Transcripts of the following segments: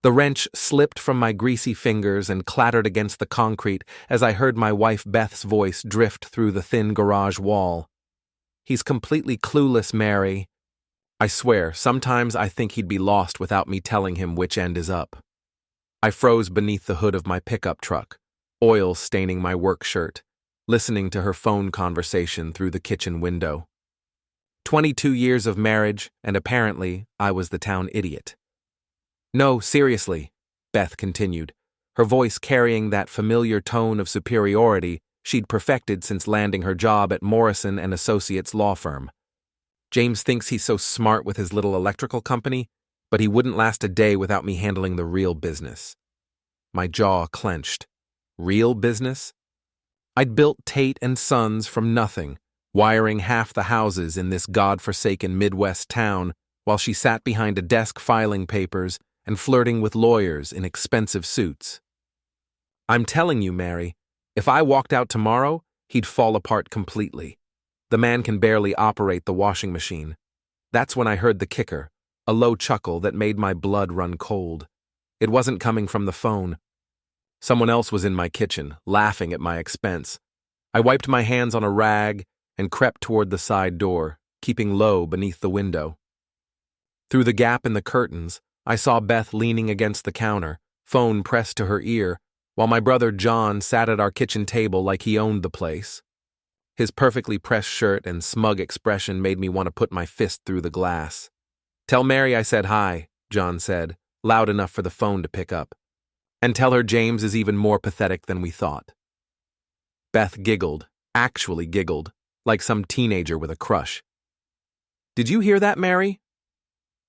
The wrench slipped from my greasy fingers and clattered against the concrete as I heard my wife Beth's voice drift through the thin garage wall. "He's completely clueless, Mary. I swear, sometimes I think he'd be lost without me telling him which end is up." I froze beneath the hood of my pickup truck, oil staining my work shirt, listening to her phone conversation through the kitchen window. 22 years of marriage, and apparently I was the town idiot. "No, seriously," Beth continued, her voice carrying that familiar tone of superiority she'd perfected since landing her job at Morrison and Associates law firm. "James thinks he's so smart with his little electrical company, but he wouldn't last a day without me handling the real business." My jaw clenched. Real business? I'd built Tate and Sons from nothing, wiring half the houses in this godforsaken Midwest town while she sat behind a desk filing papers and flirting with lawyers in expensive suits. "I'm telling you, Mary, if I walked out tomorrow, he'd fall apart completely. The man can barely operate the washing machine." That's when I heard the kicker, a low chuckle that made my blood run cold. It wasn't coming from the phone. Someone else was in my kitchen, laughing at my expense. I wiped my hands on a rag and crept toward the side door, keeping low beneath the window. Through the gap in the curtains, I saw Beth leaning against the counter, phone pressed to her ear, while my brother John sat at our kitchen table like he owned the place. His perfectly pressed shirt and smug expression made me want to put my fist through the glass. "Tell Mary I said hi," John said, loud enough for the phone to pick up. "And tell her James is even more pathetic than we thought." Beth giggled, actually giggled, like some teenager with a crush. "Did you hear that, Mary?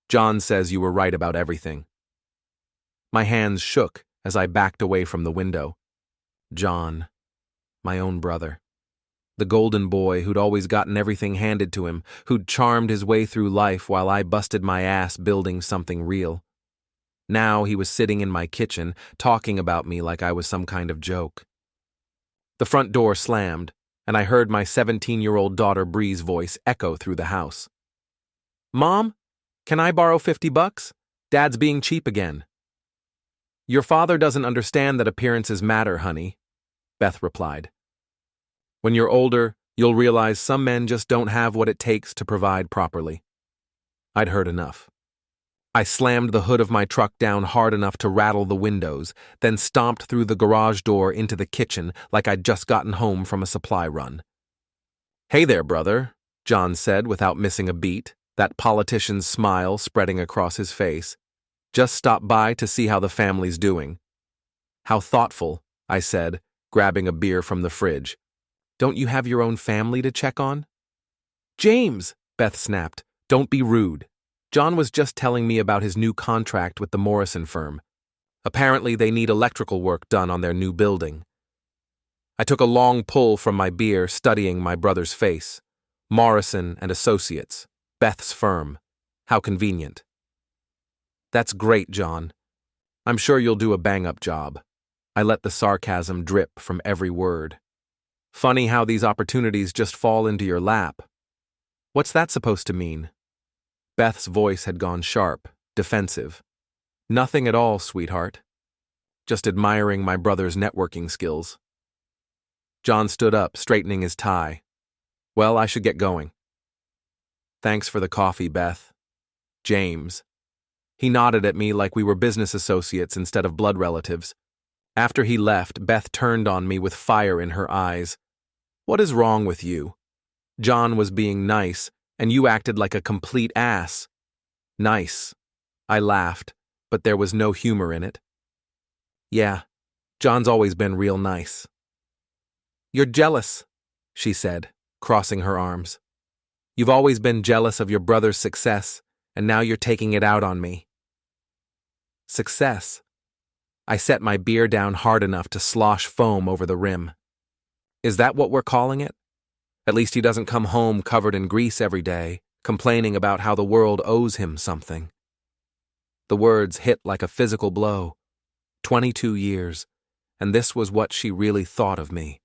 John says you were right about everything." My hands shook as I backed away from the window. John, my own brother. The golden boy who'd always gotten everything handed to him, who'd charmed his way through life while I busted my ass building something real. Now he was sitting in my kitchen, talking about me like I was some kind of joke. The front door slammed, and I heard my 17-year-old daughter Bree's voice echo through the house. "Mom, can I borrow $50? Dad's being cheap again." "Your father doesn't understand that appearances matter, honey," Beth replied. "When you're older, you'll realize some men just don't have what it takes to provide properly." I'd heard enough. I slammed the hood of my truck down hard enough to rattle the windows, then stomped through the garage door into the kitchen like I'd just gotten home from a supply run. "Hey there, brother," John said without missing a beat, that politician's smile spreading across his face. "Just stopped by to see how the family's doing." "How thoughtful," I said, grabbing a beer from the fridge. "Don't you have your own family to check on?" "James," Beth snapped, "don't be rude. John was just telling me about his new contract with the Morrison firm. Apparently they need electrical work done on their new building." I took a long pull from my beer, studying my brother's face. Morrison and Associates, Beth's firm. How convenient. "That's great, John. I'm sure you'll do a bang-up job." I let the sarcasm drip from every word. "Funny how these opportunities just fall into your lap." "What's that supposed to mean?" Beth's voice had gone sharp, defensive. "Nothing at all, sweetheart. Just admiring my brother's networking skills." John stood up, straightening his tie. "Well, I should get going." "Thanks for the coffee, Beth." "James." He nodded at me like we were business associates instead of blood relatives. After he left, Beth turned on me with fire in her eyes. "What is wrong with you? John was being nice, and you acted like a complete ass." "Nice." I laughed, but there was no humor in it. "Yeah, John's always been real nice." "You're jealous," she said, crossing her arms. "You've always been jealous of your brother's success, and now you're taking it out on me." Success. I set my beer down hard enough to slosh foam over the rim. Is that what we're calling it? At least he doesn't come home covered in grease every day, complaining about how the world owes him something. The words hit like a physical blow. 22 years, and this was what she really thought of me.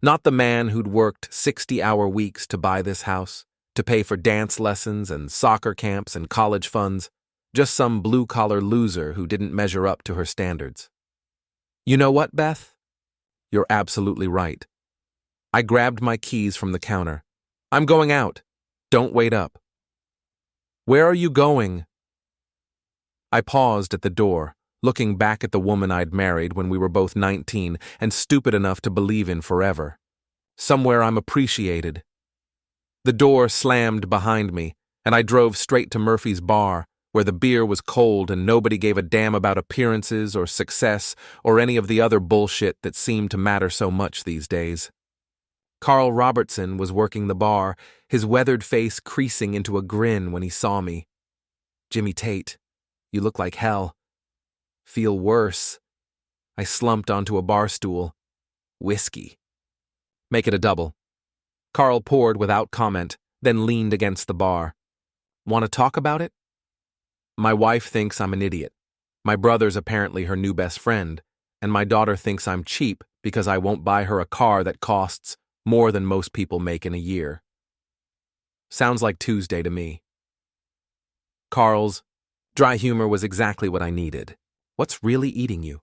Not the man who'd worked 60-hour weeks to buy this house, to pay for dance lessons and soccer camps and college funds, Just some blue-collar loser who didn't measure up to her standards. You know what, Beth? You're absolutely right. I grabbed my keys from the counter. I'm going out. Don't wait up. Where are you going? I paused at the door, looking back at the woman I'd married when we were both 19 and stupid enough to believe in forever. Somewhere I'm appreciated. The door slammed behind me, and I drove straight to Murphy's bar, where the beer was cold and nobody gave a damn about appearances or success or any of the other bullshit that seemed to matter so much these days. Carl Robertson was working the bar, his weathered face creasing into a grin when he saw me. Jimmy Tate, you look like hell. Feel worse. I slumped onto a bar stool. Whiskey. Make it a double. Carl poured without comment, then leaned against the bar. Want to talk about it? My wife thinks I'm an idiot. My brother's apparently her new best friend, and my daughter thinks I'm cheap because I won't buy her a car that costs more than most people make in a year. Sounds like Tuesday to me. Carl's dry humor was exactly what I needed. What's really eating you?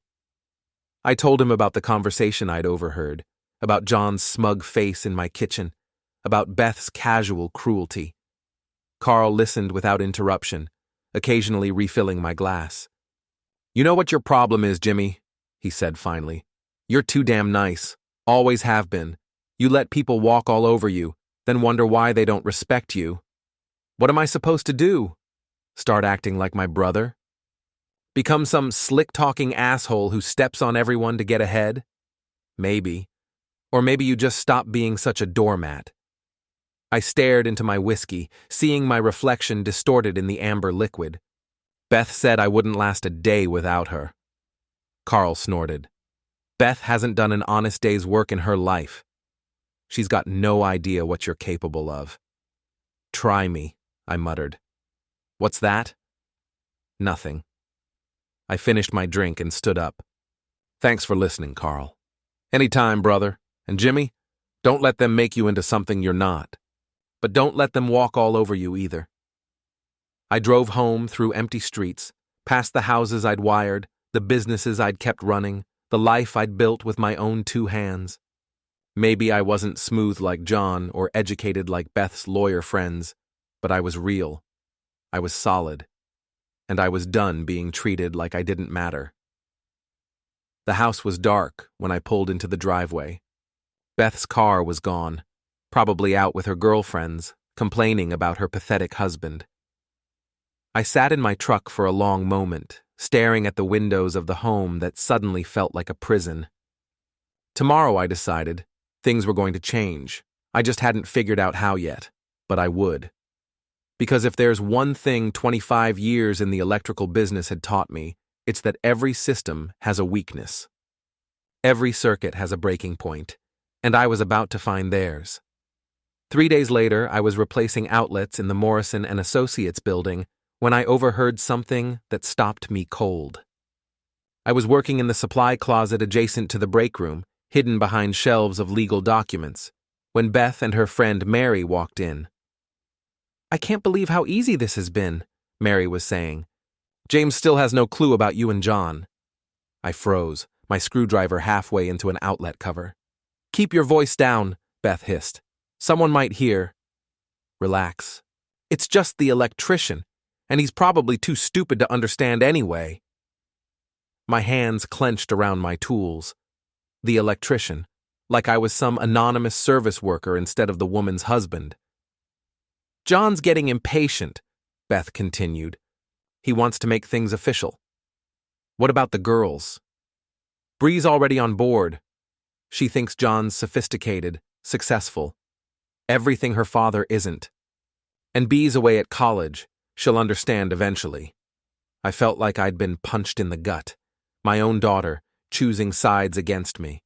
I told him about the conversation I'd overheard, about John's smug face in my kitchen, about Beth's casual cruelty. Carl listened without interruption, occasionally refilling my glass. You know what your problem is, Jimmy, he said finally. You're too damn nice. Always have been. You let people walk all over you, then wonder why they don't respect you. What am I supposed to do? Start acting like my brother? Become some slick-talking asshole who steps on everyone to get ahead? Maybe. Or maybe you just stop being such a doormat. I stared into my whiskey, seeing my reflection distorted in the amber liquid. Beth said I wouldn't last a day without her. Carl snorted. Beth hasn't done an honest day's work in her life. She's got no idea what you're capable of. Try me, I muttered. What's that? Nothing. I finished my drink and stood up. Thanks for listening, Carl. Anytime, brother. And Jimmy, don't let them make you into something you're not. But don't let them walk all over you either. I drove home through empty streets, past the houses I'd wired, the businesses I'd kept running, the life I'd built with my own 2 hands. Maybe I wasn't smooth like John or educated like Beth's lawyer friends, but I was real. I was solid. And I was done being treated like I didn't matter. The house was dark when I pulled into the driveway. Beth's car was gone, probably out with her girlfriends, complaining about her pathetic husband. I sat in my truck for a long moment, staring at the windows of the home that suddenly felt like a prison. Tomorrow, I decided, things were going to change. I just hadn't figured out how yet, but I would. Because if there's one thing 25 years in the electrical business had taught me, it's that every system has a weakness. Every circuit has a breaking point, and I was about to find theirs. 3 days later, I was replacing outlets in the Morrison and Associates building when I overheard something that stopped me cold. I was working in the supply closet adjacent to the break room, hidden behind shelves of legal documents, when Beth and her friend Mary walked in. I can't believe how easy this has been, Mary was saying. James still has no clue about you and John. I froze, my screwdriver halfway into an outlet cover. Keep your voice down, Beth hissed. Someone might hear. Relax. It's just the electrician, and he's probably too stupid to understand anyway. My hands clenched around my tools. The electrician, like I was some anonymous service worker instead of the woman's husband. John's getting impatient, Beth continued. He wants to make things official. What about the girls? Bree's already on board. She thinks John's sophisticated, successful. Everything her father isn't. And Bee's away at college. She'll understand eventually. I felt like I'd been punched in the gut. My own daughter, choosing sides against me.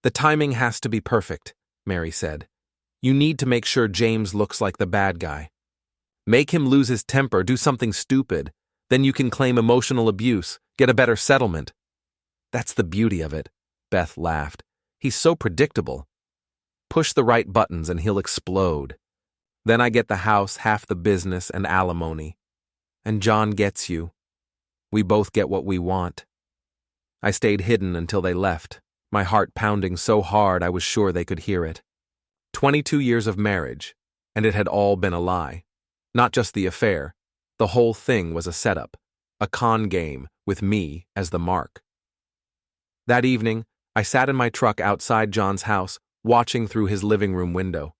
The timing has to be perfect, Mary said. You need to make sure James looks like the bad guy. Make him lose his temper, do something stupid. Then you can claim emotional abuse, get a better settlement. That's the beauty of it, Beth laughed. He's so predictable. Push the right buttons and he'll explode. Then I get the house, half the business, and alimony. and John gets you. We both get what we want. I stayed hidden until they left, my heart pounding so hard I was sure they could hear it. 22 years of marriage, and it had all been a lie. Not just the affair. The whole thing was a setup, a con game with me as the mark. That evening, I sat in my truck outside John's house, watching through his living room window.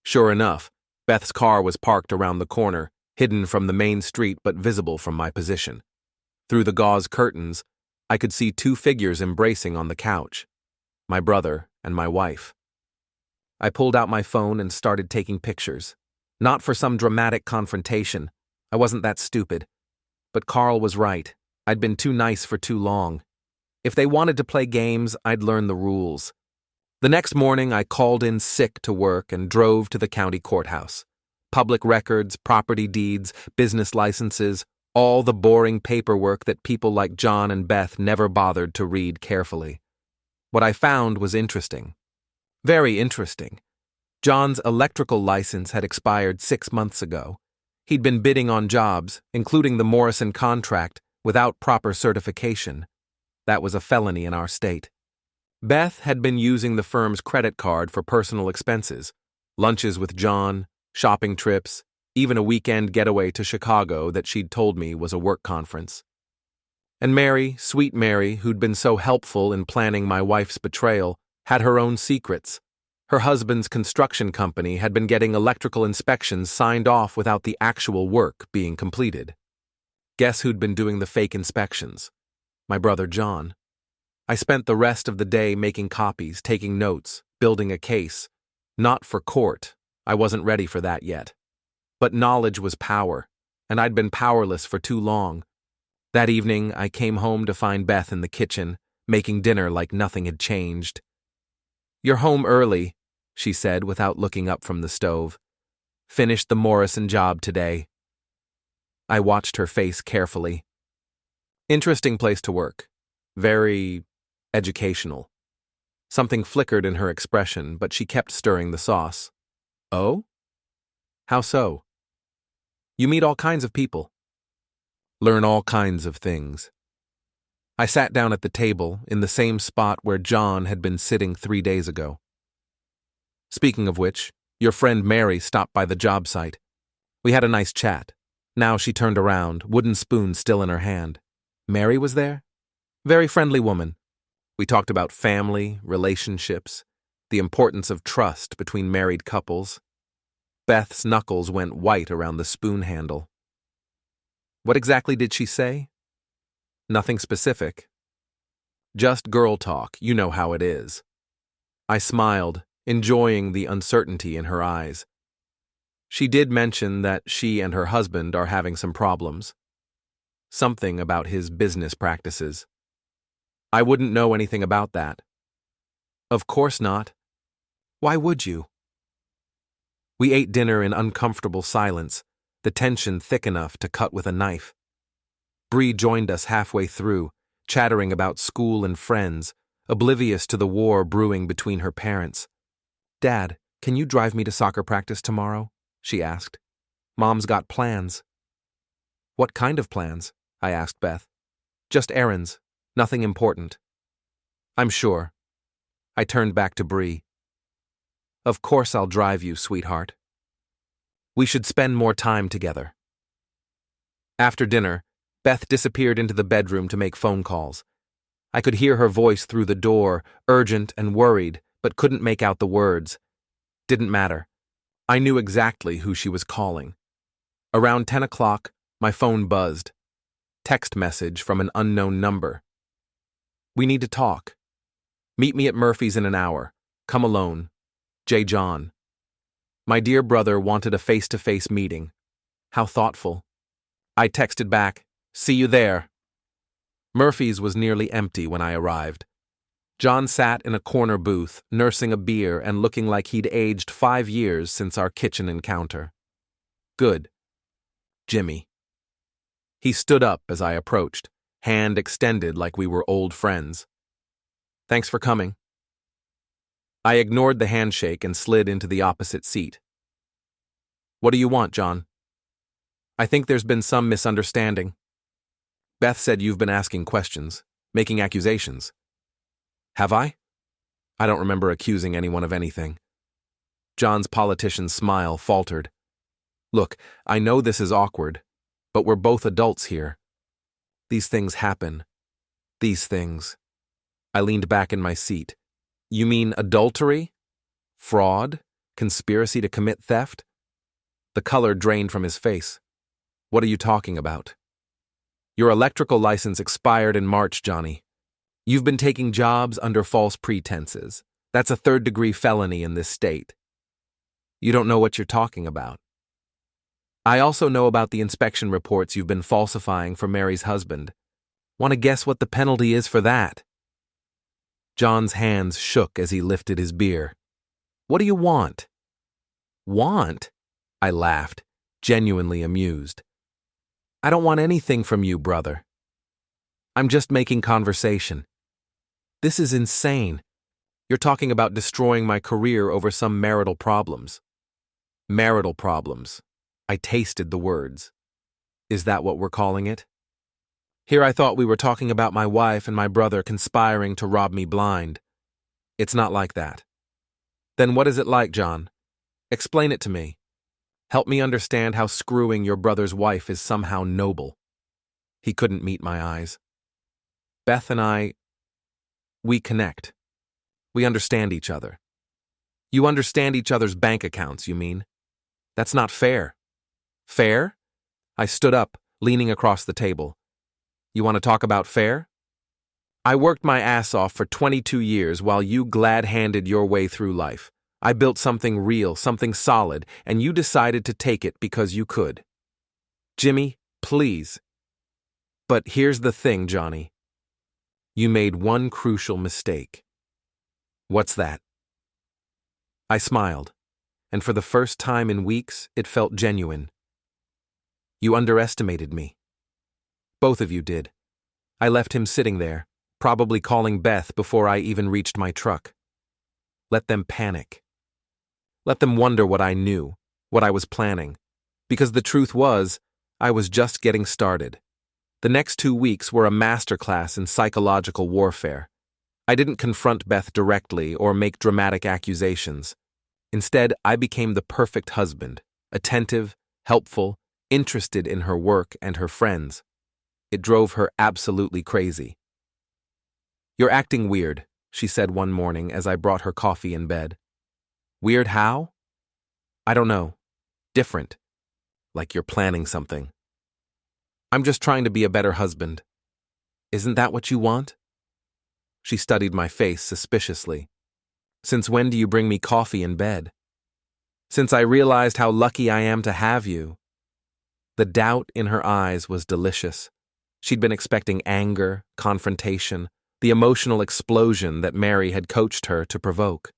Sure enough, Beth's car was parked around the corner, hidden from the main street but visible from my position. Through the gauze curtains, I could see two figures embracing on the couch, my brother and my wife. I pulled out my phone and started taking pictures. Not for some dramatic confrontation. I wasn't that stupid. But Carl was right. I'd been too nice for too long. If they wanted to play games, I'd learn the rules. The next morning, I called in sick to work and drove to the county courthouse. Public records, property deeds, business licenses, all the boring paperwork that people like John and Beth never bothered to read carefully. What I found was interesting. Very interesting. John's electrical license had expired 6 months ago. He'd been bidding on jobs, including the Morrison contract, without proper certification. That was a felony in our state. Beth had been using the firm's credit card for personal expenses, lunches with John, shopping trips, even a weekend getaway to Chicago that she'd told me was a work conference. And Mary, sweet Mary, who'd been so helpful in planning my wife's betrayal, had her own secrets. Her husband's construction company had been getting electrical inspections signed off without the actual work being completed. Guess who'd been doing the fake inspections? My brother John. I spent the rest of the day making copies, taking notes, building a case. Not for court. I wasn't ready for that yet. But knowledge was power, and I'd been powerless for too long. That evening, I came home to find Beth in the kitchen, making dinner like nothing had changed. "You're home early," she said without looking up from the stove. "Finished the Morrison job today." I watched her face carefully. Interesting place to work. Very educational. Something flickered in her expression, but she kept stirring the sauce. "Oh? How so?" "You meet all kinds of people. Learn all kinds of things." I sat down at the table in the same spot where John had been sitting 3 days ago. "Speaking of which, your friend Mary stopped by the job site. We had a nice chat. Now she turned around, wooden spoon still in her hand. Mary was there? Very friendly woman. We talked about family, relationships, the importance of trust between married couples. Beth's knuckles went white around the spoon handle. What exactly did she say? Nothing specific. Just girl talk, you know how it is. I smiled, enjoying the uncertainty in her eyes. She did mention that she and her husband are having some problems. Something about his business practices. I wouldn't know anything about that. Of course not. Why would you? We ate dinner in uncomfortable silence, the tension thick enough to cut with a knife. Bree joined us halfway through, chattering about school and friends, oblivious to the war brewing between her parents. "Dad, can you drive me to soccer practice tomorrow?" she asked. "Mom's got plans." "What kind of plans?" I asked Beth. "Just errands. Nothing important." "I'm sure." I turned back to Bree. "Of course I'll drive you, sweetheart. We should spend more time together." After dinner, Beth disappeared into the bedroom to make phone calls. I could hear her voice through the door, urgent and worried, but couldn't make out the words. Didn't matter. I knew exactly who she was calling. Around 10 o'clock, my phone buzzed. Text message from an unknown number. "We need to talk. Meet me at Murphy's in an hour. Come alone. J. John." My dear brother wanted a face-to-face meeting. How thoughtful. I texted back, "See you there." Murphy's was nearly empty when I arrived. John sat in a corner booth, nursing a beer and looking like he'd aged 5 years since our kitchen encounter. "Good. Jimmy." He stood up as I approached, hand extended like we were old friends. "Thanks for coming." I ignored the handshake and slid into the opposite seat. "What do you want, John?" I think there's been some misunderstanding. Beth said you've been asking questions, making accusations. Have I? I don't remember accusing anyone of anything. John's politician's smile faltered. Look, I know this is awkward, but we're both adults here. These things happen. These things. I leaned back in my seat. You mean adultery? Fraud? Conspiracy to commit theft? The color drained from his face. What are you talking about? Your electrical license expired in March, Johnny. You've been taking jobs under false pretenses. That's a third-degree felony in this state. You don't know what you're talking about. I also know about the inspection reports you've been falsifying for Mary's husband. Want to guess what the penalty is for that? John's hands shook as he lifted his beer. What do you want? Want? I laughed, genuinely amused. I don't want anything from you, brother. I'm just making conversation. This is insane. You're talking about destroying my career over some marital problems. Marital problems. I tasted the words. Is that what we're calling it? Here I thought we were talking about my wife and my brother conspiring to rob me blind. It's not like that. Then what is it like, John? Explain it to me. Help me understand how screwing your brother's wife is somehow noble. He couldn't meet my eyes. Beth and we connect. We understand each other. You understand each other's bank accounts, you mean? That's not fair. Fair? I stood up, leaning across the table. You want to talk about fair? I worked my ass off for 22 years while you glad-handed your way through life. I built something real, something solid, and you decided to take it because you could. Jimmy, please. But here's the thing, Johnny. You made one crucial mistake. What's that? I smiled, and for the first time in weeks, it felt genuine. You underestimated me. Both of you did. I left him sitting there, probably calling Beth before I even reached my truck. Let them panic. Let them wonder what I knew, what I was planning. Because the truth was, I was just getting started. The next 2 weeks were a masterclass in psychological warfare. I didn't confront Beth directly or make dramatic accusations. Instead, I became the perfect husband, attentive, helpful, interested in her work and her friends. It drove her absolutely crazy. You're acting weird, she said one morning as I brought her coffee in bed. Weird how? I don't know. Different. Like you're planning something. I'm just trying to be a better husband. Isn't that what you want? She studied my face suspiciously. Since when do you bring me coffee in bed? Since I realized how lucky I am to have you. The doubt in her eyes was delicious. She'd been expecting anger, confrontation, the emotional explosion that Mary had coached her to provoke.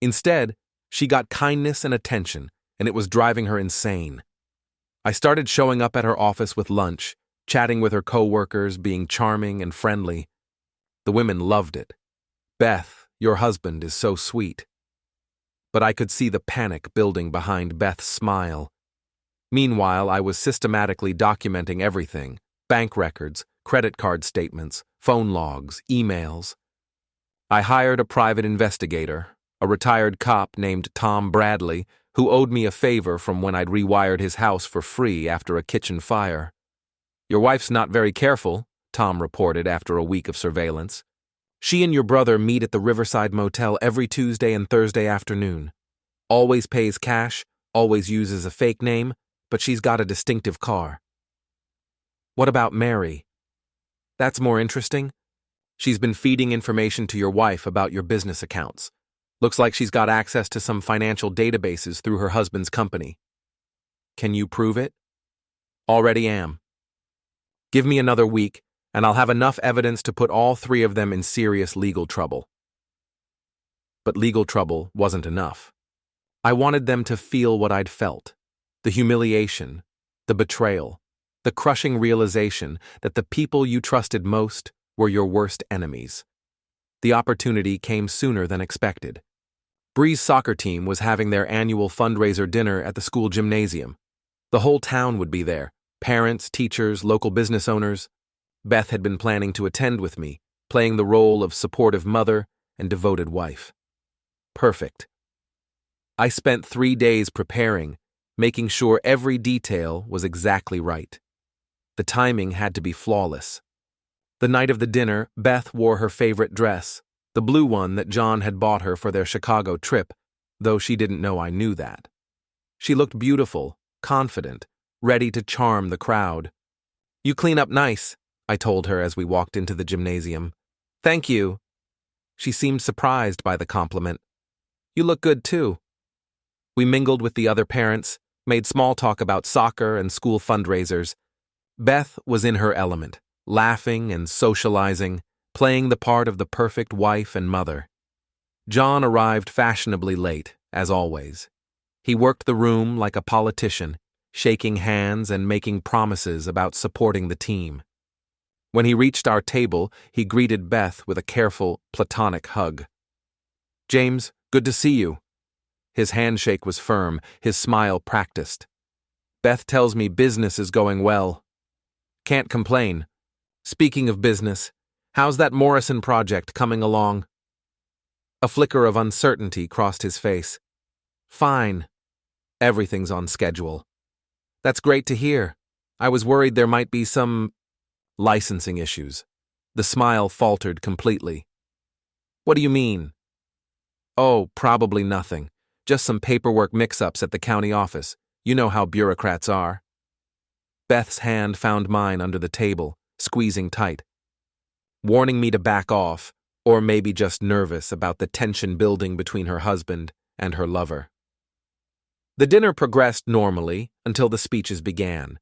Instead, she got kindness and attention, and it was driving her insane. I started showing up at her office with lunch, chatting with her co-workers, being charming and friendly. The women loved it. Beth, your husband is so sweet. But I could see the panic building behind Beth's smile. Meanwhile, I was systematically documenting everything: bank records, credit card statements, phone logs, emails. I hired a private investigator, a retired cop named Tom Bradley, who owed me a favor from when I'd rewired his house for free after a kitchen fire. Your wife's not very careful, Tom reported after a week of surveillance. She and your brother meet at the Riverside Motel every Tuesday and Thursday afternoon. Always pays cash, always uses a fake name, but she's got a distinctive car. What about Mary? That's more interesting. She's been feeding information to your wife about your business accounts. Looks like she's got access to some financial databases through her husband's company. Can you prove it? Already am. Give me another week, and I'll have enough evidence to put all 3 of them in serious legal trouble. But legal trouble wasn't enough. I wanted them to feel what I'd felt: the humiliation, the betrayal, the crushing realization that the people you trusted most were your worst enemies. The opportunity came sooner than expected. Bree's soccer team was having their annual fundraiser dinner at the school gymnasium. The whole town would be there. Parents, teachers, local business owners. Beth had been planning to attend with me, playing the role of supportive mother and devoted wife. Perfect. I spent 3 days preparing, making sure every detail was exactly right. The timing had to be flawless. The night of the dinner, Beth wore her favorite dress, the blue one that John had bought her for their Chicago trip, though she didn't know I knew that. She looked beautiful, confident, ready to charm the crowd. "You clean up nice," I told her as we walked into the gymnasium. "Thank you." She seemed surprised by the compliment. "You look good too." We mingled with the other parents, made small talk about soccer and school fundraisers. Beth was in her element, laughing and socializing, playing the part of the perfect wife and mother. John arrived fashionably late, as always. He worked the room like a politician, shaking hands and making promises about supporting the team. When he reached our table, he greeted Beth with a careful, platonic hug. "James, good to see you." His handshake was firm, his smile practiced. "Beth tells me business is going well." "Can't complain. Speaking of business, how's that Morrison project coming along?" A flicker of uncertainty crossed his face. "Fine. Everything's on schedule." "That's great to hear. I was worried there might be some licensing issues." The smile faltered completely. "What do you mean?" "Oh, probably nothing. Just some paperwork mix-ups at the county office. You know how bureaucrats are." Beth's hand found mine under the table, squeezing tight, warning me to back off, or maybe just nervous about the tension building between her husband and her lover. The dinner progressed normally until the speeches began.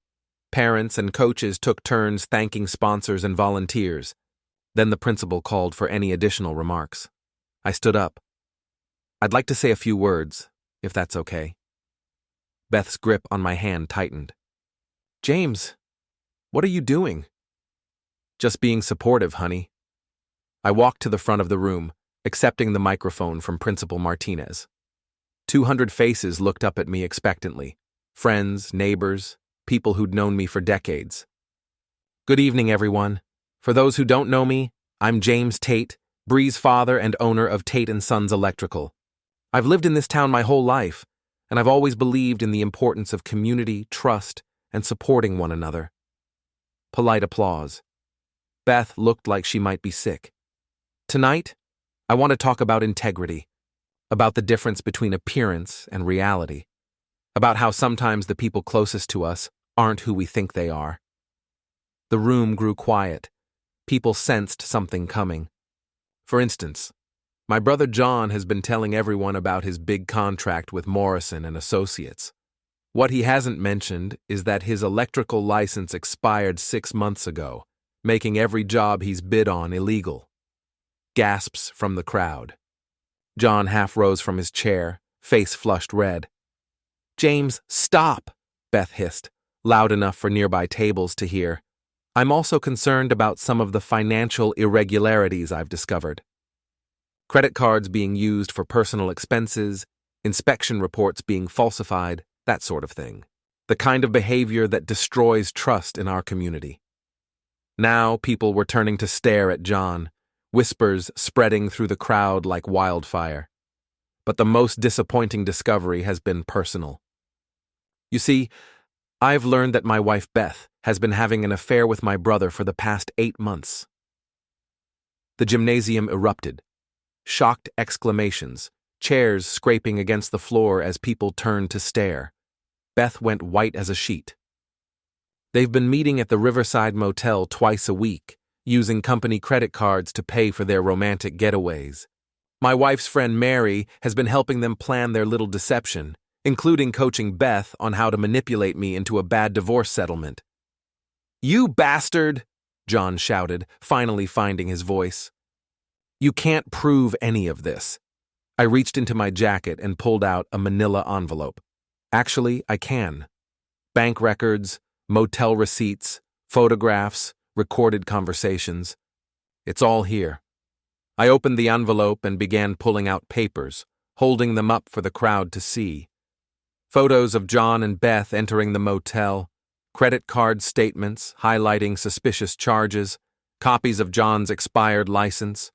Parents and coaches took turns thanking sponsors and volunteers. Then the principal called for any additional remarks. I stood up. "I'd like to say a few words, if that's okay." Beth's grip on my hand tightened. "James, what are you doing?" "Just being supportive, honey." I walked to the front of the room, accepting the microphone from Principal Martinez. 200 faces looked up at me expectantly. Friends, neighbors, people who'd known me for decades. "Good evening, everyone. For those who don't know me, I'm James Tate, Bree's father and owner of Tate & Sons Electrical. I've lived in this town my whole life, and I've always believed in the importance of community, trust, and supporting one another." Polite applause. Beth looked like she might be sick. "Tonight, I want to talk about integrity, about the difference between appearance and reality, about how sometimes the people closest to us aren't who we think they are." The room grew quiet. People sensed something coming. For instance, my brother John has been telling everyone about his big contract with Morrison and Associates. What he hasn't mentioned is that his electrical license expired 6 months ago, making every job he's bid on illegal. Gasps from the crowd. John half rose from his chair, face flushed red. "James, stop!" Beth hissed, loud enough for nearby tables to hear. "I'm also concerned about some of the financial irregularities I've discovered. Credit cards being used for personal expenses, inspection reports being falsified, that sort of thing. The kind of behavior that destroys trust in our community." Now people were turning to stare at John, whispers spreading through the crowd like wildfire. But the most disappointing discovery has been personal. You see, I've learned that my wife Beth has been having an affair with my brother for the past 8 months. The gymnasium erupted. Shocked exclamations, chairs scraping against the floor as people turned to stare. Beth went white as a sheet. "They've been meeting at the Riverside Motel twice a week, using company credit cards to pay for their romantic getaways. My wife's friend Mary has been helping them plan their little deception, including coaching Beth on how to manipulate me into a bad divorce settlement." "You bastard!" John shouted, finally finding his voice. "You can't prove any of this." I reached into my jacket and pulled out a manila envelope. "Actually, I can. Bank records, motel receipts, photographs, recorded conversations. It's all here." I opened the envelope and began pulling out papers, holding them up for the crowd to see. Photos of John and Beth entering the motel, credit card statements highlighting suspicious charges, copies of John's expired license.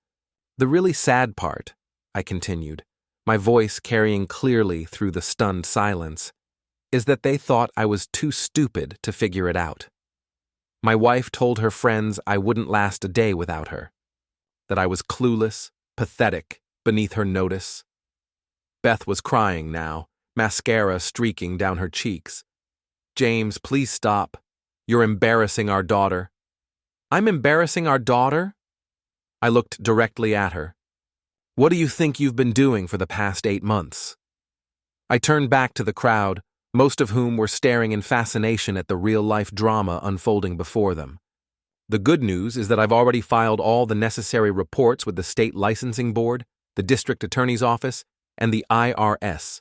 The really sad part, I continued, my voice carrying clearly through the stunned silence, is that they thought I was too stupid to figure it out. My wife told her friends I wouldn't last a day without her, that I was clueless, pathetic, beneath her notice. Beth was crying now, mascara streaking down her cheeks. James, please stop. You're embarrassing our daughter. I'm embarrassing our daughter? I looked directly at her. What do you think you've been doing for the past 8 months? I turned back to the crowd, most of whom were staring in fascination at the real-life drama unfolding before them. The good news is that I've already filed all the necessary reports with the state licensing board, the district attorney's office, and the IRS.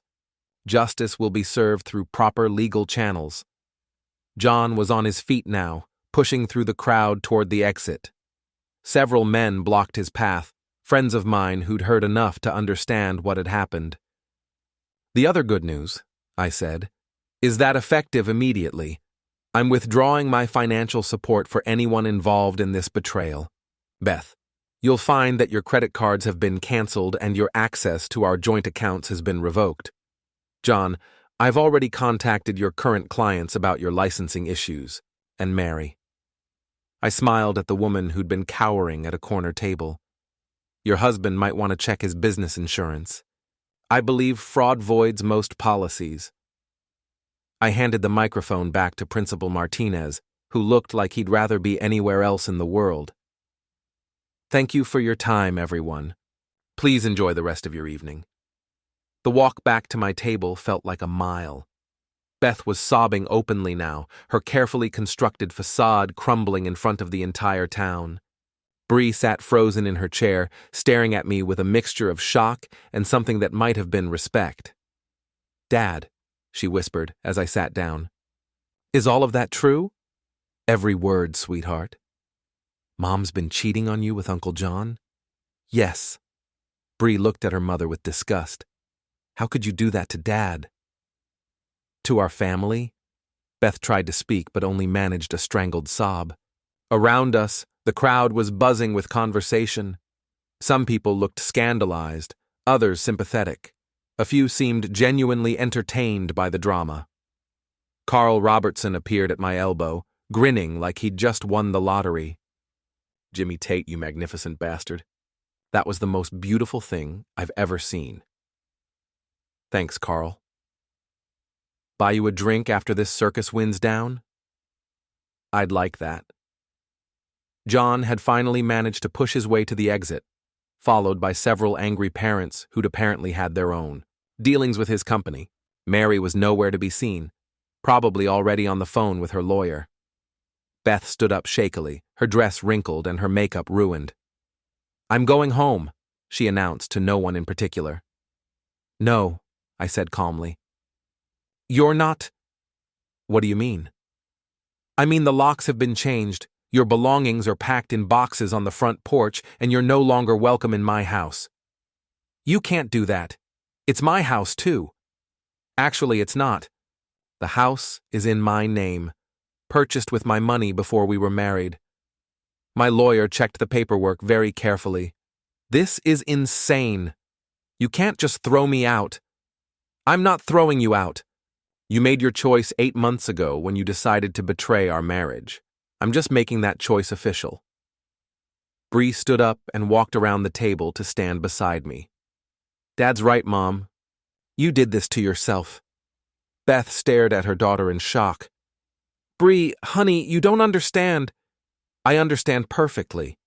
Justice will be served through proper legal channels. John was on his feet now, pushing through the crowd toward the exit. Several men blocked his path, friends of mine who'd heard enough to understand what had happened. The other good news, I said, is that effective immediately. I'm withdrawing my financial support for anyone involved in this betrayal. Beth, you'll find that your credit cards have been canceled and your access to our joint accounts has been revoked. John, I've already contacted your current clients about your licensing issues. And Mary. I smiled at the woman who'd been cowering at a corner table. Your husband might want to check his business insurance. I believe fraud voids most policies. I handed the microphone back to Principal Martinez, who looked like he'd rather be anywhere else in the world. Thank you for your time, everyone. Please enjoy the rest of your evening. The walk back to my table felt like a mile. Beth was sobbing openly now, her carefully constructed facade crumbling in front of the entire town. Bree sat frozen in her chair, staring at me with a mixture of shock and something that might have been respect. Dad, she whispered as I sat down. Is all of that true? Every word, sweetheart. Mom's been cheating on you with Uncle John? Yes. Bree looked at her mother with disgust. How could you do that to Dad? To our family? Beth tried to speak but only managed a strangled sob. Around us, the crowd was buzzing with conversation. Some people looked scandalized, others sympathetic. A few seemed genuinely entertained by the drama. Carl Robertson appeared at my elbow, grinning like he'd just won the lottery. Jimmy Tate, you magnificent bastard. That was the most beautiful thing I've ever seen. Thanks, Carl. Buy you a drink after this circus winds down? I'd like that. John had finally managed to push his way to the exit, followed by several angry parents who'd apparently had their own dealings with his company. Mary was nowhere to be seen, probably already on the phone with her lawyer. Beth stood up shakily, her dress wrinkled and her makeup ruined. I'm going home, she announced to no one in particular. No, I said calmly. You're not… What do you mean? I mean the locks have been changed, your belongings are packed in boxes on the front porch, and you're no longer welcome in my house. You can't do that. It's my house, too. Actually, it's not. The house is in my name, purchased with my money before we were married. My lawyer checked the paperwork very carefully. This is insane. You can't just throw me out. I'm not throwing you out. You made your choice 8 months ago when you decided to betray our marriage. I'm just making that choice official. Bree stood up and walked around the table to stand beside me. Dad's right, Mom. You did this to yourself. Beth stared at her daughter in shock. Bree, honey, you don't understand. I understand perfectly.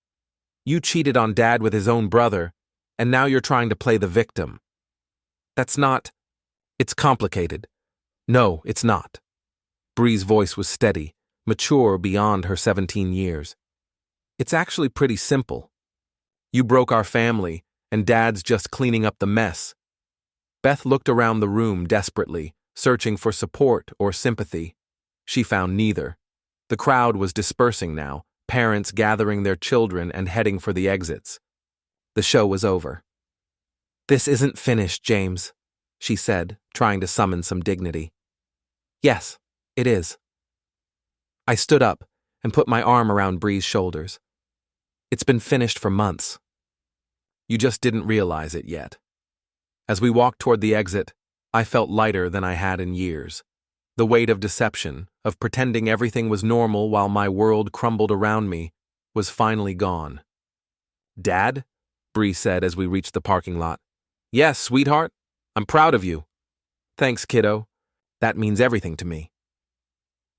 You cheated on Dad with his own brother, and now you're trying to play the victim. That's not… It's complicated. No, it's not. Bree's voice was steady, mature beyond her 17 years. It's actually pretty simple. You broke our family, and Dad's just cleaning up the mess. Beth looked around the room desperately, searching for support or sympathy. She found neither. The crowd was dispersing now, parents gathering their children and heading for the exits. The show was over. This isn't finished, James. she said, trying to summon some dignity. Yes, it is. I stood up and put my arm around Bree's shoulders. It's been finished for months. You just didn't realize it yet. As we walked toward the exit, I felt lighter than I had in years. The weight of deception, of pretending everything was normal while my world crumbled around me, was finally gone. Dad? Bree said as we reached the parking lot. Yes, sweetheart. I'm proud of you. Thanks, kiddo. That means everything to me.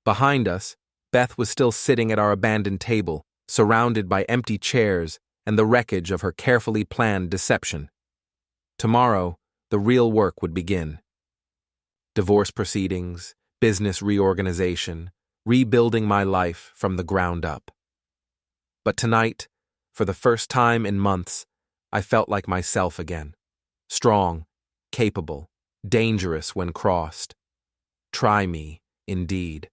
Behind us, Beth was still sitting at our abandoned table, surrounded by empty chairs and the wreckage of her carefully planned deception. Tomorrow, the real work would begin. Divorce proceedings, business reorganization, rebuilding my life from the ground up. But tonight, for the first time in months, I felt like myself again. Strong, capable, dangerous when crossed. Try me, indeed.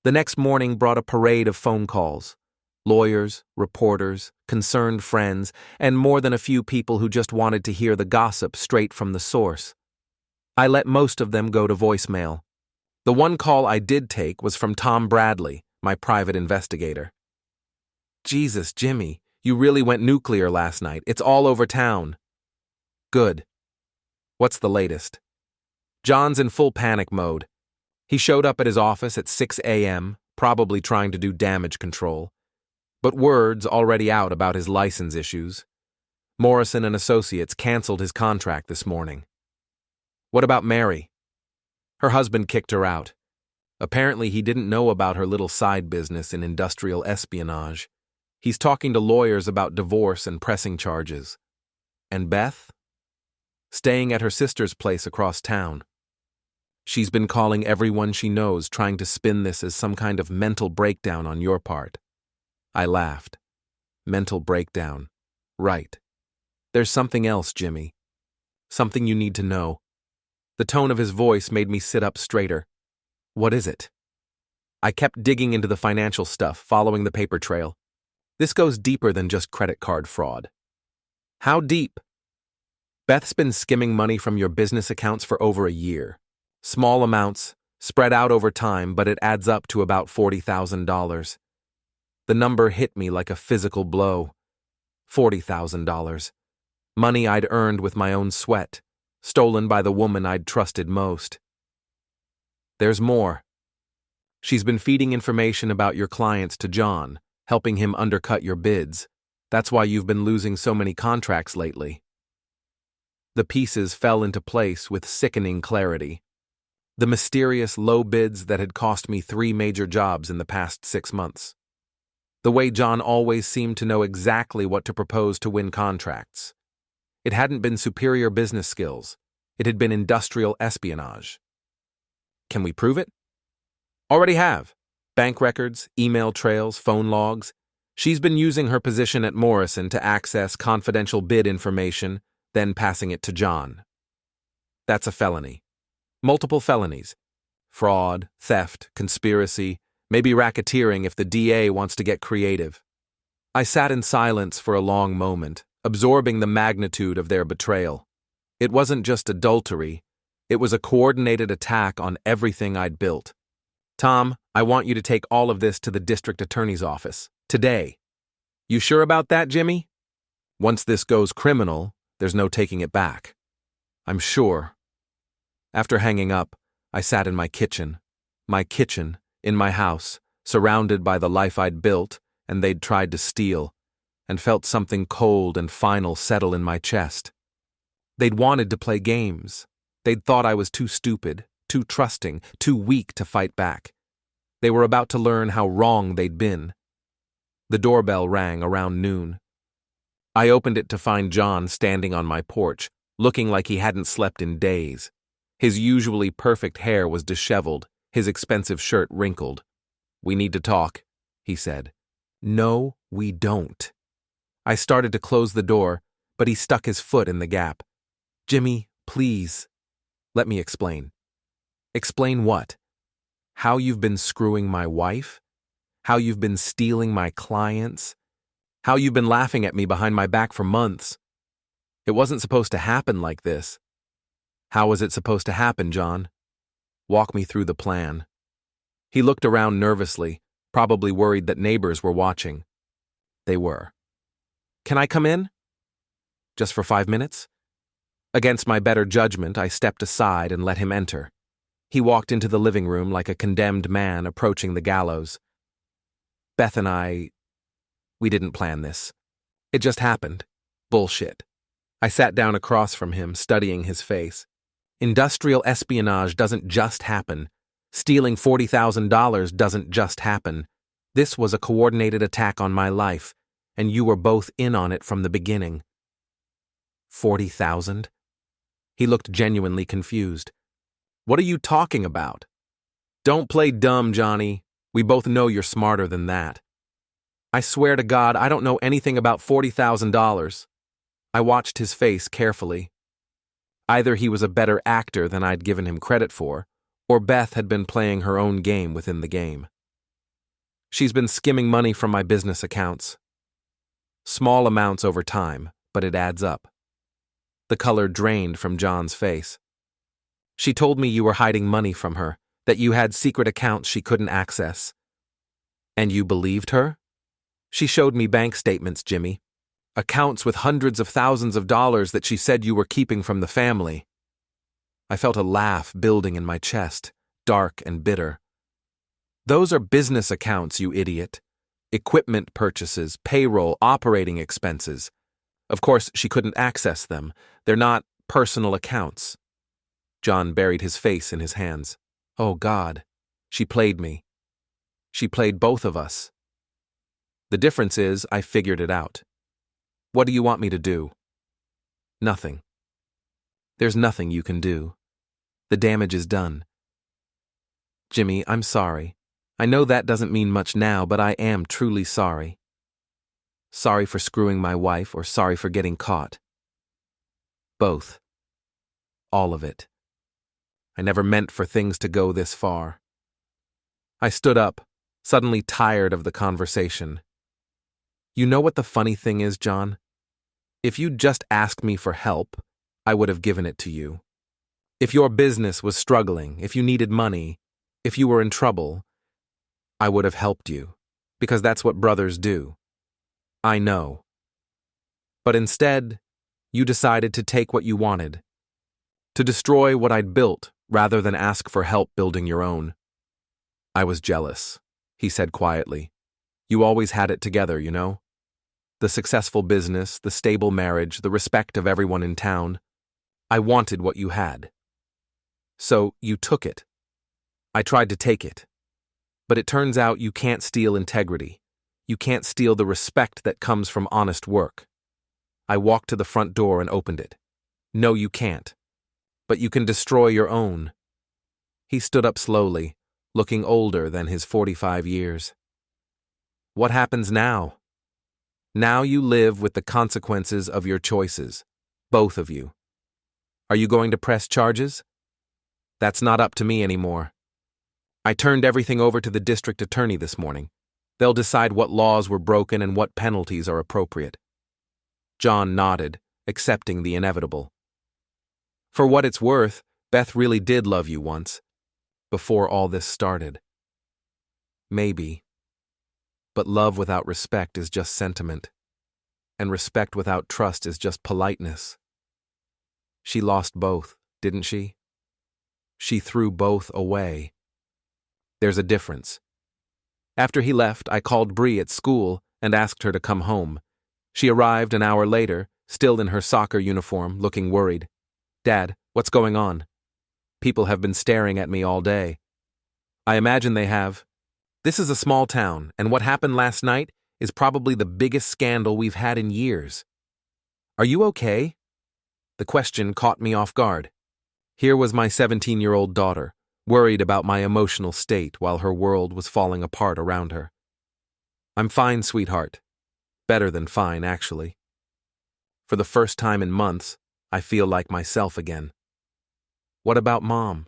The next morning brought a parade of phone calls. Lawyers, reporters, concerned friends, and more than a few people who just wanted to hear the gossip straight from the source. I let most of them go to voicemail. The one call I did take was from Tom Bradley, my private investigator. Jesus, Jimmy, you really went nuclear last night. It's all over town. Good. What's the latest? John's in full panic mode. He showed up at his office at 6 a.m., probably trying to do damage control. But word's already out about his license issues. Morrison and Associates canceled his contract this morning. What about Mary? Her husband kicked her out. Apparently he didn't know about her little side business in industrial espionage. He's talking to lawyers about divorce and pressing charges. And Beth? Staying at her sister's place across town. She's been calling everyone she knows, trying to spin this as some kind of mental breakdown on your part. I laughed. Mental breakdown. Right. There's something else, Jimmy. Something you need to know. The tone of his voice made me sit up straighter. What is it? I kept digging into the financial stuff, following the paper trail. This goes deeper than just credit card fraud. How deep? Beth's been skimming money from your business accounts for over a year. Small amounts, spread out over time, but it adds up to about $40,000. The number hit me like a physical blow. $40,000. Money I'd earned with my own sweat, stolen by the woman I'd trusted most. There's more. She's been feeding information about your clients to John, helping him undercut your bids. That's why you've been losing so many contracts lately. The pieces fell into place with sickening clarity. The mysterious low bids that had cost me 3 major jobs in the past 6 months. The way John always seemed to know exactly what to propose to win contracts. It hadn't been superior business skills. It had been industrial espionage. Can we prove it? Already have. Bank records, email trails, phone logs. She's been using her position at Morrison to access confidential bid information, then passing it to John. That's a felony. Multiple felonies. Fraud, theft, conspiracy, maybe racketeering if the DA wants to get creative. I sat in silence for a long moment, absorbing the magnitude of their betrayal. It wasn't just adultery, it was a coordinated attack on everything I'd built. Tom, I want you to take all of this to the district attorney's office, today. You sure about that, Jimmy? Once this goes criminal, there's no taking it back. I'm sure. After hanging up, I sat in my kitchen, in my house, surrounded by the life I'd built and they'd tried to steal, and felt something cold and final settle in my chest. They'd wanted to play games. They'd thought I was too stupid, too trusting, too weak to fight back. They were about to learn how wrong they'd been. The doorbell rang around noon. I opened it to find John standing on my porch, looking like he hadn't slept in days. His usually perfect hair was disheveled, his expensive shirt wrinkled. "We need to talk," he said. "No, we don't." I started to close the door, but he stuck his foot in the gap. "Jimmy, please. Let me explain." "Explain what? How you've been screwing my wife? How you've been stealing my clients? How you've been laughing at me behind my back for months? It wasn't supposed to happen like this." How was it supposed to happen, John? Walk me through the plan. He looked around nervously, probably worried that neighbors were watching. They were. Can I come in? Just for 5 minutes? Against my better judgment, I stepped aside and let him enter. He walked into the living room like a condemned man approaching the gallows. Beth and we didn't plan this. It just happened. Bullshit. I sat down across from him, studying his face. Industrial espionage doesn't just happen. Stealing $40,000 doesn't just happen. This was a coordinated attack on my life, and you were both in on it from the beginning. 40,000? He looked genuinely confused. What are you talking about? Don't play dumb, Johnny. We both know you're smarter than that. I swear to God, I don't know anything about $40,000. I watched his face carefully. Either he was a better actor than I'd given him credit for, or Beth had been playing her own game within the game. She's been skimming money from my business accounts. Small amounts over time, but it adds up. The color drained from John's face. She told me you were hiding money from her, that you had secret accounts she couldn't access. And you believed her? She showed me bank statements, Jimmy. Accounts with hundreds of thousands of dollars that she said you were keeping from the family. I felt a laugh building in my chest, dark and bitter. Those are business accounts, you idiot. Equipment purchases, payroll, operating expenses. Of course, she couldn't access them. They're not personal accounts. John buried his face in his hands. Oh, God. She played me. She played both of us. The difference is I figured it out. What do you want me to do? Nothing. There's nothing you can do. The damage is done. Jimmy, I'm sorry. I know that doesn't mean much now, but I am truly sorry. Sorry for screwing my wife or sorry for getting caught? Both. All of it. I never meant for things to go this far. I stood up, suddenly tired of the conversation. You know what the funny thing is, John? If you'd just asked me for help, I would have given it to you. If your business was struggling, if you needed money, if you were in trouble, I would have helped you, because that's what brothers do. I know. But instead, you decided to take what you wanted, to destroy what I'd built rather than ask for help building your own. I was jealous, he said quietly. You always had it together, you know? The successful business, the stable marriage, the respect of everyone in town. I wanted what you had. So you took it. I tried to take it. But it turns out you can't steal integrity. You can't steal the respect that comes from honest work. I walked to the front door and opened it. No, you can't. But you can destroy your own. He stood up slowly, looking older than his 45 years. What happens now? Now you live with the consequences of your choices, both of you. Are you going to press charges? That's not up to me anymore. I turned everything over to the district attorney this morning. They'll decide what laws were broken and what penalties are appropriate. John nodded, accepting the inevitable. For what it's worth, Beth really did love you once, before all this started. Maybe. But love without respect is just sentiment, and respect without trust is just politeness. She lost both, didn't she? She threw both away. There's a difference. After he left, I called Bree at school and asked her to come home. She arrived an hour later, still in her soccer uniform, looking worried. Dad, what's going on? People have been staring at me all day. I imagine they have. This is a small town, and what happened last night is probably the biggest scandal we've had in years. Are you okay? The question caught me off guard. Here was my 17-year-old daughter, worried about my emotional state while her world was falling apart around her. I'm fine, sweetheart. Better than fine, actually. For the first time in months, I feel like myself again. What about Mom?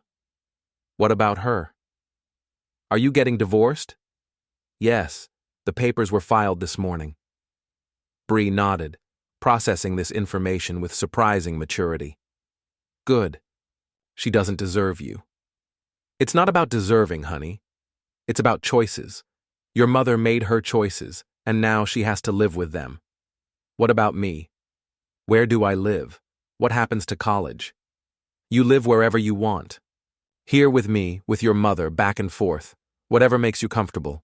What about her? Are you getting divorced? Yes, the papers were filed this morning. Bree nodded, processing this information with surprising maturity. Good. She doesn't deserve you. It's not about deserving, honey. It's about choices. Your mother made her choices, and now she has to live with them. What about me? Where do I live? What happens to college? You live wherever you want. Here with me, with your mother, back and forth, whatever makes you comfortable.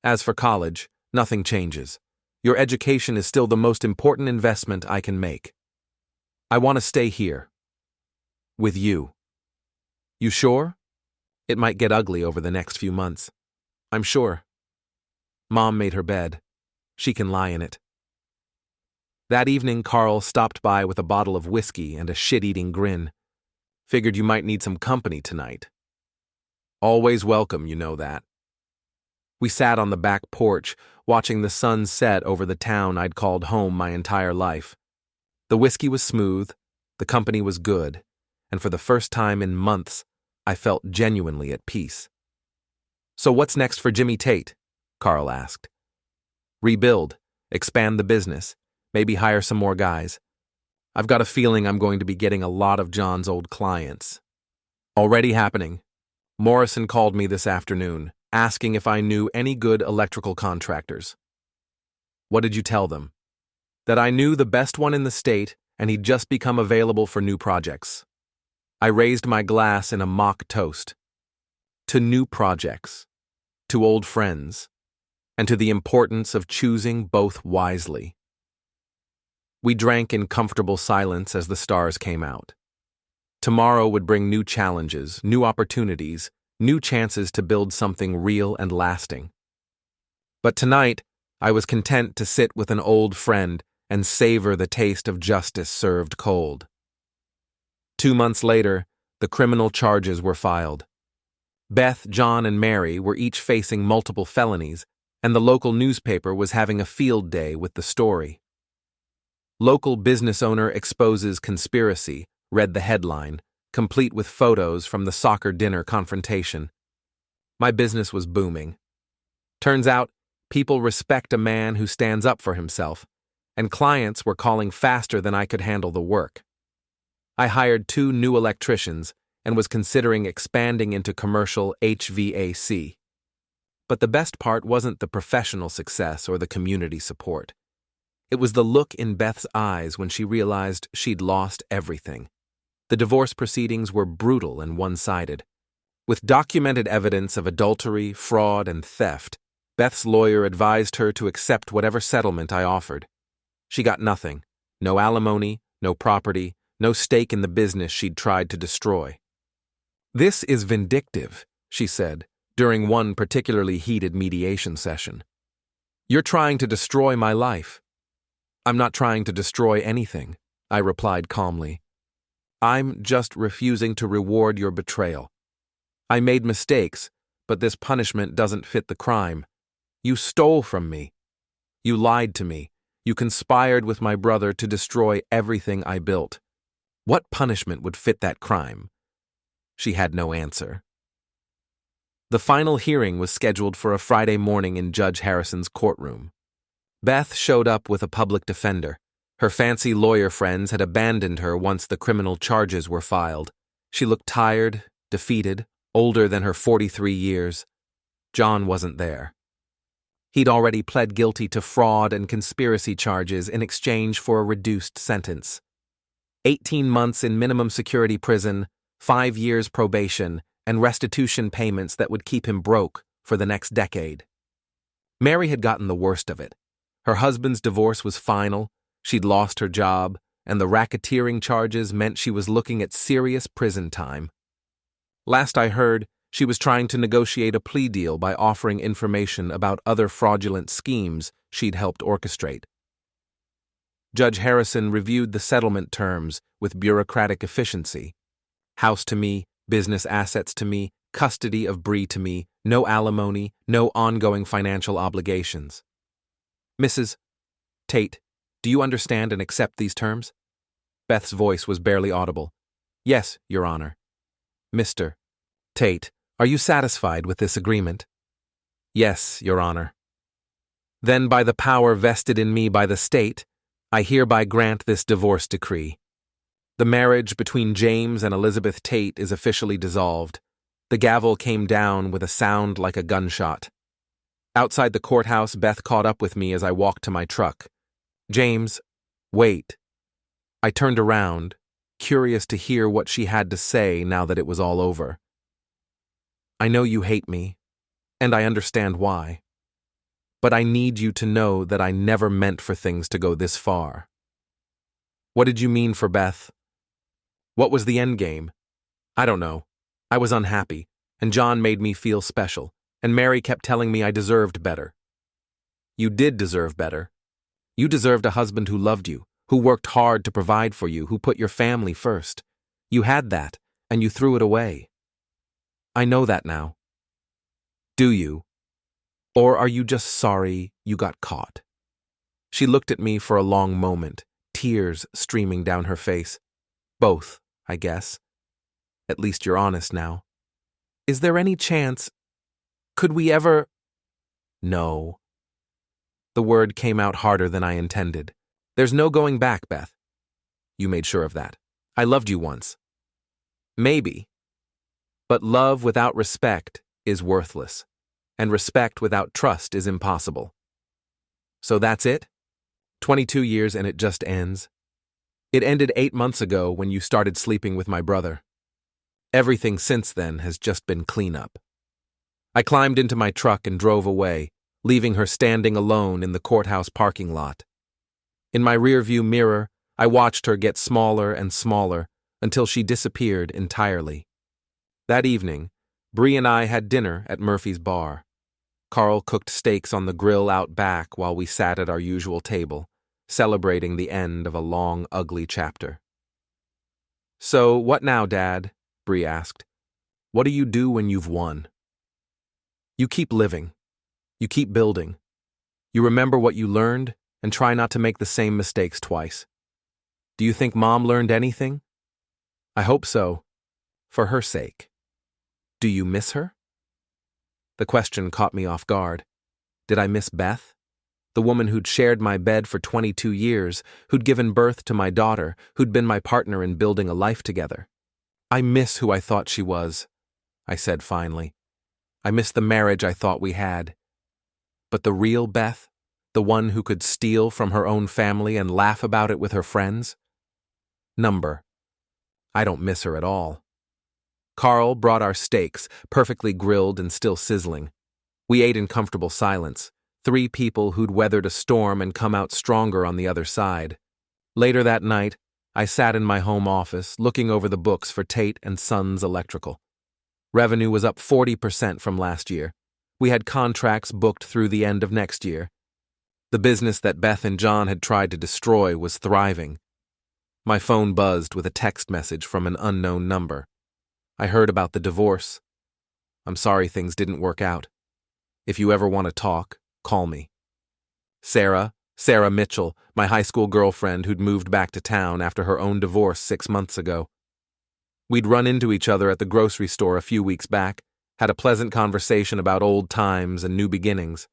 As for college, nothing changes. Your education is still the most important investment I can make. I want to stay here. With you. You sure? It might get ugly over the next few months. I'm sure. Mom made her bed. She can lie in it. That evening, Carl stopped by with a bottle of whiskey and a shit-eating grin. Figured you might need some company tonight. Always welcome, you know that. We sat on the back porch, watching the sun set over the town I'd called home my entire life. The whiskey was smooth, the company was good, and for the first time in months, I felt genuinely at peace. So what's next for Jimmy Tate? Carl asked. Rebuild, expand the business, maybe hire some more guys. I've got a feeling I'm going to be getting a lot of John's old clients. Already happening. Morrison called me this afternoon, asking if I knew any good electrical contractors. What did you tell them? That I knew the best one in the state, and he'd just become available for new projects. I raised my glass in a mock toast. To new projects, to old friends, and to the importance of choosing both wisely. We drank in comfortable silence as the stars came out. Tomorrow would bring new challenges, new opportunities, new chances to build something real and lasting. But tonight, I was content to sit with an old friend and savor the taste of justice served cold. 2 months later, the criminal charges were filed. Beth, John, and Mary were each facing multiple felonies, and the local newspaper was having a field day with the story. Local business owner exposes conspiracy, read the headline, complete with photos from the soccer dinner confrontation. My business was booming. Turns out, people respect a man who stands up for himself, and clients were calling faster than I could handle the work. I hired 2 new electricians and was considering expanding into commercial HVAC. But the best part wasn't the professional success or the community support. It was the look in Beth's eyes when she realized she'd lost everything. The divorce proceedings were brutal and one-sided. With documented evidence of adultery, fraud, and theft, Beth's lawyer advised her to accept whatever settlement I offered. She got nothing. No alimony, no property, no stake in the business she'd tried to destroy. This is vindictive, she said, during one particularly heated mediation session. You're trying to destroy my life. I'm not trying to destroy anything, I replied calmly. I'm just refusing to reward your betrayal. I made mistakes, but this punishment doesn't fit the crime. You stole from me. You lied to me. You conspired with my brother to destroy everything I built. What punishment would fit that crime? She had no answer. The final hearing was scheduled for a Friday morning in Judge Harrison's courtroom. Beth showed up with a public defender. Her fancy lawyer friends had abandoned her once the criminal charges were filed. She looked tired, defeated, older than her 43 years. John wasn't there. He'd already pled guilty to fraud and conspiracy charges in exchange for a reduced sentence. 18 months in minimum security prison, 5 years probation, and restitution payments that would keep him broke for the next decade. Mary had gotten the worst of it. Her husband's divorce was final, she'd lost her job, and the racketeering charges meant she was looking at serious prison time. Last I heard, she was trying to negotiate a plea deal by offering information about other fraudulent schemes she'd helped orchestrate. Judge Harrison reviewed the settlement terms with bureaucratic efficiency. House to me, business assets to me, custody of Bree to me, no alimony, no ongoing financial obligations. Mrs. Tate, do you understand and accept these terms? Beth's voice was barely audible. Yes, Your Honor. Mr. Tate, are you satisfied with this agreement? Yes, Your Honor. Then by the power vested in me by the state, I hereby grant this divorce decree. The marriage between James and Elizabeth Tate is officially dissolved. The gavel came down with a sound like a gunshot. Outside the courthouse, Beth caught up with me as I walked to my truck. "James, wait." I turned around, curious to hear what she had to say now that it was all over. "I know you hate me, and I understand why. But I need you to know that I never meant for things to go this far." "What did you mean for Beth? What was the end game?" "I don't know. I was unhappy, and John made me feel special, and Mary kept telling me I deserved better." "You did deserve better. You deserved a husband who loved you, who worked hard to provide for you, who put your family first. You had that, and you threw it away." "I know that now." "Do you? Or are you just sorry you got caught?" She looked at me for a long moment, tears streaming down her face. "Both, I guess. At least you're honest now. Is there any chance? Could we ever?" "No." The word came out harder than I intended. "There's no going back, Beth. You made sure of that. I loved you once." "Maybe. But love without respect is worthless, and respect without trust is impossible." "So that's it? 22 years and it just ends?" "It ended 8 months ago when you started sleeping with my brother. Everything since then has just been cleanup." I climbed into my truck and drove away, leaving her standing alone in the courthouse parking lot. In my rearview mirror, I watched her get smaller and smaller until she disappeared entirely. That evening, Bree and I had dinner at Murphy's bar. Carl cooked steaks on the grill out back while we sat at our usual table, celebrating the end of a long, ugly chapter. "So, what now, Dad?" Bree asked. "What do you do when you've won?" "You keep living. You keep building. You remember what you learned and try not to make the same mistakes twice. Do you think Mom learned anything?" "I hope so. For her sake." "Do you miss her?" The question caught me off guard. Did I miss Beth? The woman who'd shared my bed for 22 years, who'd given birth to my daughter, who'd been my partner in building a life together. "I miss who I thought she was," I said finally. "I miss the marriage I thought we had. But the real Beth, the one who could steal from her own family and laugh about it with her friends? Number. I don't miss her at all." Carl brought our steaks, perfectly grilled and still sizzling. We ate in comfortable silence, 3 people who'd weathered a storm and come out stronger on the other side. Later that night, I sat in my home office, looking over the books for Tate and Sons Electrical. Revenue was up 40% from last year. We had contracts booked through the end of next year. The business that Beth and John had tried to destroy was thriving. My phone buzzed with a text message from an unknown number. I heard about the divorce. "I'm sorry things didn't work out. If you ever want to talk, call me." Sarah Mitchell, my high school girlfriend who'd moved back to town after her own divorce 6 months ago. We'd run into each other at the grocery store a few weeks back, had a pleasant conversation about old times and new beginnings.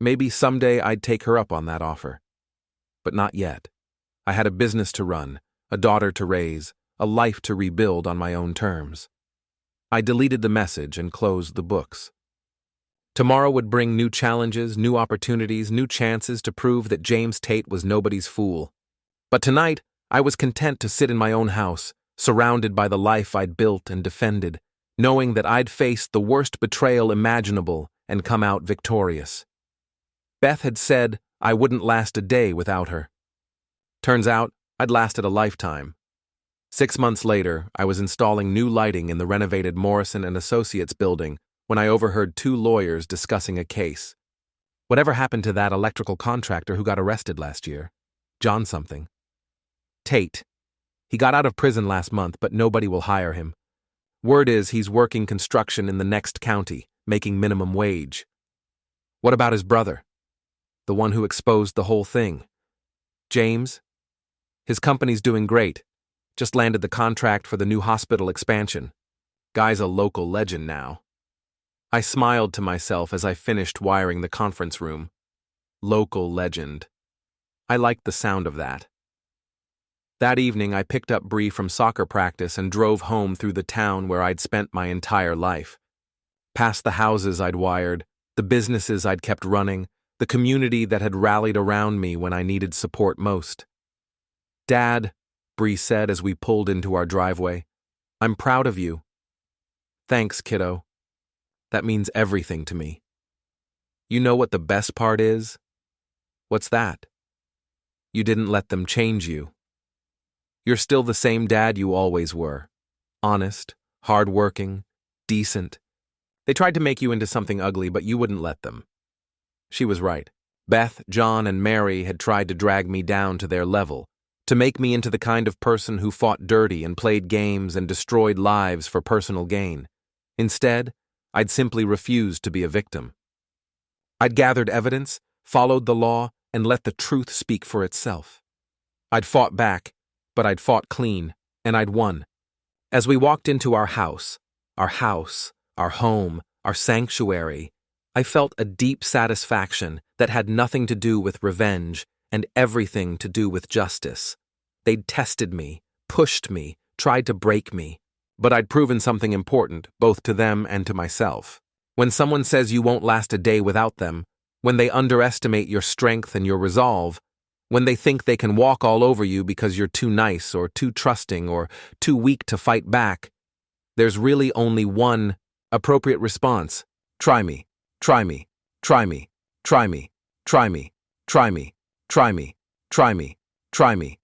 Maybe someday I'd take her up on that offer. But not yet. I had a business to run, a daughter to raise, a life to rebuild on my own terms. I deleted the message and closed the books. Tomorrow would bring new challenges, new opportunities, new chances to prove that James Tate was nobody's fool. But tonight, I was content to sit in my own house, surrounded by the life I'd built and defended, knowing that I'd faced the worst betrayal imaginable and come out victorious. Beth had said I wouldn't last a day without her. Turns out, I'd lasted a lifetime. 6 months later, I was installing new lighting in the renovated Morrison & Associates building when I overheard 2 lawyers discussing a case. Whatever happened to that electrical contractor who got arrested last year? John something. Tate. He got out of prison last month, but nobody will hire him. Word is he's working construction in the next county, making minimum wage. What about his brother? The one who exposed the whole thing? James? His company's doing great. Just landed the contract for the new hospital expansion. Guy's a local legend now. I smiled to myself as I finished wiring the conference room. Local legend. I liked the sound of that. That evening, I picked up Bree from soccer practice and drove home through the town where I'd spent my entire life. Past the houses I'd wired, the businesses I'd kept running, the community that had rallied around me when I needed support most. "Dad," Bree said as we pulled into our driveway, "I'm proud of you." "Thanks, kiddo. That means everything to me." "You know what the best part is?" "What's that?" "You didn't let them change you. You're still the same dad you always were. Honest, hardworking, decent. They tried to make you into something ugly, but you wouldn't let them." She was right. Beth, John, and Mary had tried to drag me down to their level, to make me into the kind of person who fought dirty and played games and destroyed lives for personal gain. Instead, I'd simply refused to be a victim. I'd gathered evidence, followed the law, and let the truth speak for itself. I'd fought back, but I'd fought clean, and I'd won. As we walked into our house, our home, our sanctuary, I felt a deep satisfaction that had nothing to do with revenge and everything to do with justice. They'd tested me, pushed me, tried to break me, but I'd proven something important, both to them and to myself. When someone says you won't last a day without them, when they underestimate your strength and your resolve, when they think they can walk all over you because you're too nice or too trusting or too weak to fight back, there's really only one appropriate response. Try me, try me, try me, try me, try me, try me, try me, try me, try me.